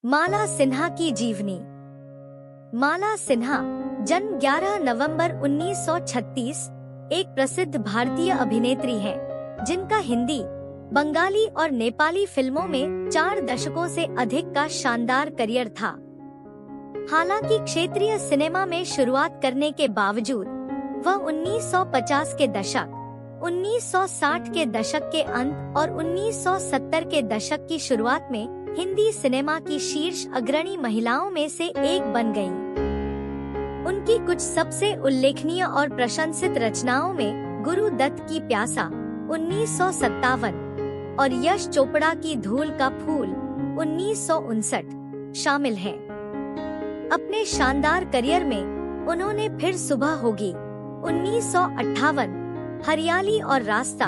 माला सिन्हा की जीवनी। माला सिन्हा जन्म 11 नवंबर 1936 एक प्रसिद्ध भारतीय अभिनेत्री हैं, जिनका हिंदी, बंगाली और नेपाली फिल्मों में 4 दशकों से अधिक का शानदार करियर था। हालांकि क्षेत्रीय सिनेमा में शुरुआत करने के बावजूद वह 1950 के दशक, 1960 के दशक के अंत और 1970 के दशक की शुरुआत में हिंदी सिनेमा की शीर्ष अग्रणी महिलाओं में से एक बन गईं। उनकी कुछ सबसे उल्लेखनीय और प्रशंसित रचनाओं में गुरु दत्त की प्यासा 1957 और यश चोपड़ा की धूल का फूल 1959 शामिल हैं। अपने शानदार करियर में उन्होंने फिर सुबह होगी 1958, हरियाली और रास्ता,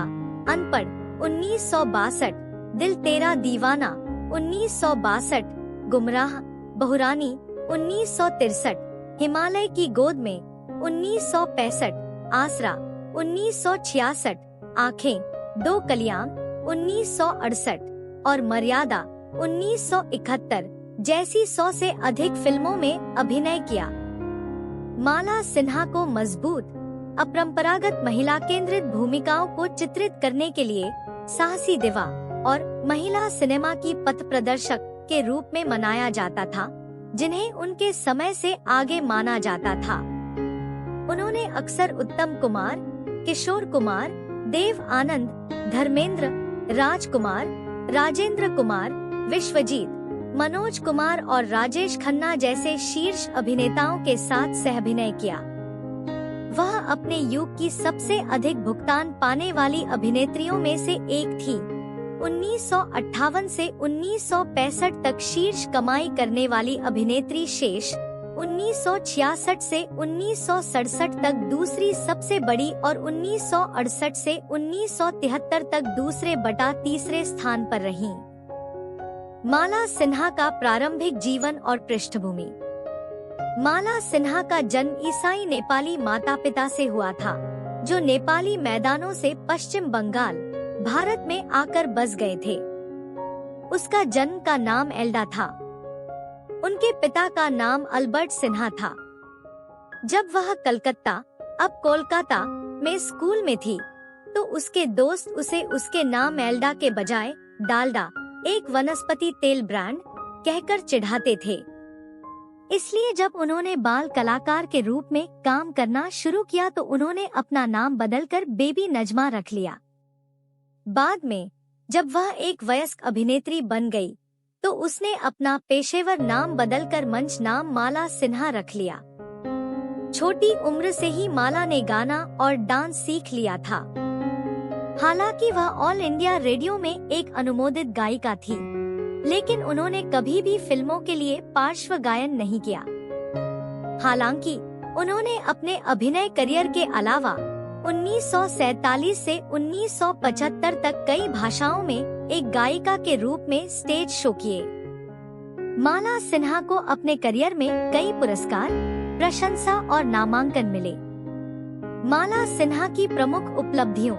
अनपढ़ 1962, दिल तेरा दीवाना 1962, गुमराह, बहुरानी 1963, हिमालय की गोद में 1965, आसरा 1966, आँखें, दो कलियां 1968 और मर्यादा 1971 जैसी 100 से अधिक फिल्मों में अभिनय किया। माला सिन्हा को मजबूत, अपरंपरागत महिला केंद्रित भूमिकाओं को चित्रित करने के लिए साहसी दिवा और महिला सिनेमा की पथ प्रदर्शक के रूप में मनाया जाता था, जिन्हें उनके समय से आगे माना जाता था। उन्होंने अक्सर उत्तम कुमार, किशोर कुमार, देव आनंद, धर्मेंद्र, राजकुमार, राजेंद्र कुमार, विश्वजीत, मनोज कुमार और राजेश खन्ना जैसे शीर्ष अभिनेताओं के साथ सहअभिनय किया। वह अपने युग की सबसे अधिक भुगतान पाने वाली अभिनेत्रियों में से एक थी। 1958 से 1965 तक शीर्ष कमाई करने वाली अभिनेत्री शेष 1966 से 1967 तक दूसरी सबसे बड़ी और 1968 से 1973 तक तीसरे स्थान पर रहीं। माला सिन्हा का प्रारंभिक जीवन और पृष्ठभूमि। माला सिन्हा का जन्म ईसाई नेपाली माता पिता से हुआ था, जो नेपाली मैदानों से पश्चिम बंगाल, भारत में आकर बस गए थे। उसका जन्म का नाम एल्डा था। उनके पिता का अल्बर्ट अल्बर्ट सिन्हा था। जब वह कलकत्ता, अब कोलकाता में स्कूल में थी, तो उसके दोस्त उसे उसके नाम एल्डा के बजाय डालडा, एक वनस्पति तेल ब्रांड, कहकर चिढ़ाते थे। इसलिए जब उन्होंने बाल कलाकार के रूप में काम करना शुरू किया तो उन्होंने अपना नाम बदलकर बेबी नजमा रख लिया। बाद में जब वह एक वयस्क अभिनेत्री बन गई, तो उसने अपना पेशेवर नाम बदलकर मंच नाम माला सिन्हा रख लिया। छोटी उम्र से ही माला ने गाना और डांस सीख लिया था। हालांकि वह ऑल इंडिया रेडियो में एक अनुमोदित गायिका थी, लेकिन उन्होंने कभी भी फिल्मों के लिए पार्श्व गायन नहीं किया। हालांकि उन्होंने अपने अभिनय करियर के अलावा 1947 से 1975 तक कई भाषाओं में एक गायिका के रूप में स्टेज शो किए। माला सिन्हा को अपने करियर में कई पुरस्कार, प्रशंसा और नामांकन मिले। माला सिन्हा की प्रमुख उपलब्धियों,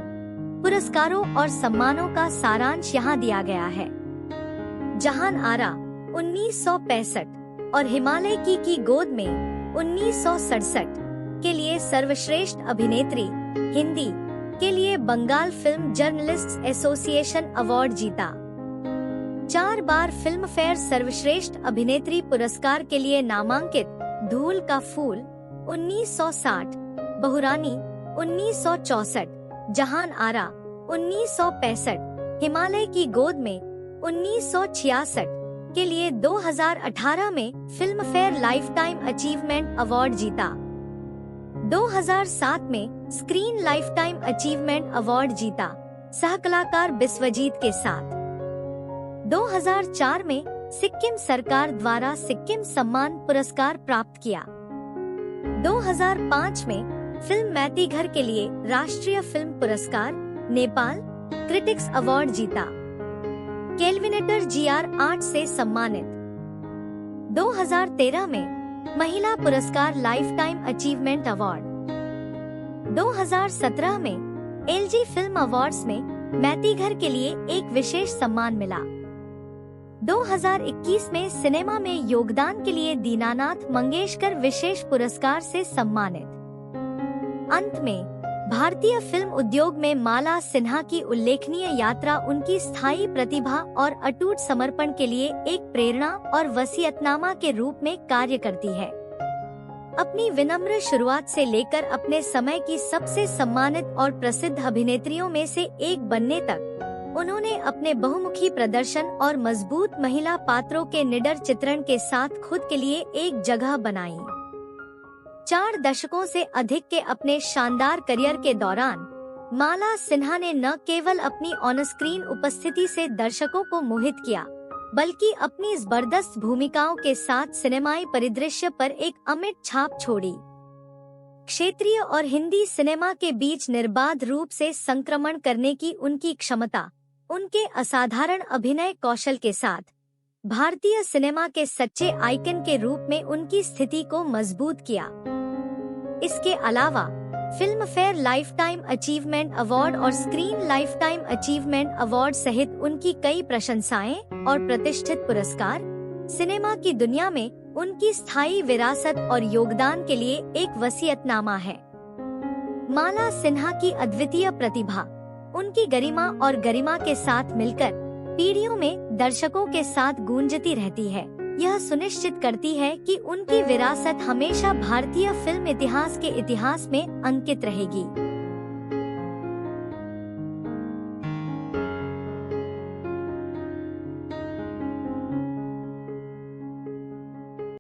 पुरस्कारों और सम्मानों का सारांश यहाँ दिया गया है। जहान आरा 1965 और हिमालय की गोद में 1967 के लिए सर्वश्रेष्ठ अभिनेत्री, हिंदी के लिए Bengal film journalists association award जीता। 4 बार फिल्म फेयर सर्वश्रेष्ठ अभिनेत्री पुरस्कार के लिए नामांकित, धूल का फूल 1960, बहुरानी 1964, जहान आरा 1965, हिमालय की गोद में 1966 के लिए 2018 में film fair lifetime achievement award जीता। 2007 में screen lifetime achievement award जीता, सहकलाकार बिस्वजीत के साथ। 2004 में सिक्किम सरकार द्वारा सिक्किम सम्मान पुरस्कार प्राप्त किया। 2005 में फिल्म मैतीघर के लिए राष्ट्रीय फिल्म पुरस्कार, नेपाल क्रिटिक्स अवार्ड जीता। केल्विनेटर GR8 से सम्मानित। 2013 में महिला पुरस्कार लाइफ टाइम अचीवमेंट अवार्ड। 2017 में LG फिल्म अवार्ड्स में मैतीघर के लिए एक विशेष सम्मान मिला। 2021 में सिनेमा में योगदान के लिए दीनानाथ मंगेशकर विशेष पुरस्कार से सम्मानित। अंत में भारतीय फिल्म उद्योग में माला सिन्हा की उल्लेखनीय यात्रा उनकी स्थायी प्रतिभा और अटूट समर्पण के लिए एक प्रेरणा और वसीयतनामा के रूप में कार्य करती है। अपनी विनम्र शुरुआत से लेकर अपने समय की सबसे सम्मानित और प्रसिद्ध अभिनेत्रियों में से एक बनने तक उन्होंने अपने बहुमुखी प्रदर्शन और मजबूत महिला पात्रों के निडर चित्रण के साथ खुद के लिए एक जगह बनाई। 4 दशकों से अधिक के अपने शानदार करियर के दौरान माला सिन्हा ने न केवल अपनी ऑन स्क्रीन उपस्थिति से दर्शकों को मोहित किया, बल्कि अपनी जबरदस्त भूमिकाओं के साथ सिनेमाई परिदृश्य पर एक अमिट छाप छोड़ी। क्षेत्रीय और हिंदी सिनेमा के बीच निर्बाध रूप से संक्रमण करने की उनकी क्षमता, उनके असाधारण अभिनय कौशल के साथ भारतीय सिनेमा के सच्चे आइकन के रूप में उनकी स्थिति को मजबूत किया। इसके अलावा Filmfare lifetime achievement award और screen lifetime achievement award सहित उनकी कई प्रशंसाएं और प्रतिष्ठित पुरस्कार सिनेमा की दुनिया में उनकी स्थायी विरासत और योगदान के लिए एक वसीयतनामा है। माला सिन्हा की अद्वितीय प्रतिभा उनकी गरिमा और गरिमा के साथ मिलकर पीढ़ियों में दर्शकों के साथ गूंजती रहती है। यह सुनिश्चित करती है कि उनकी विरासत हमेशा भारतीय फिल्म इतिहास के इतिहास में अंकित रहेगी।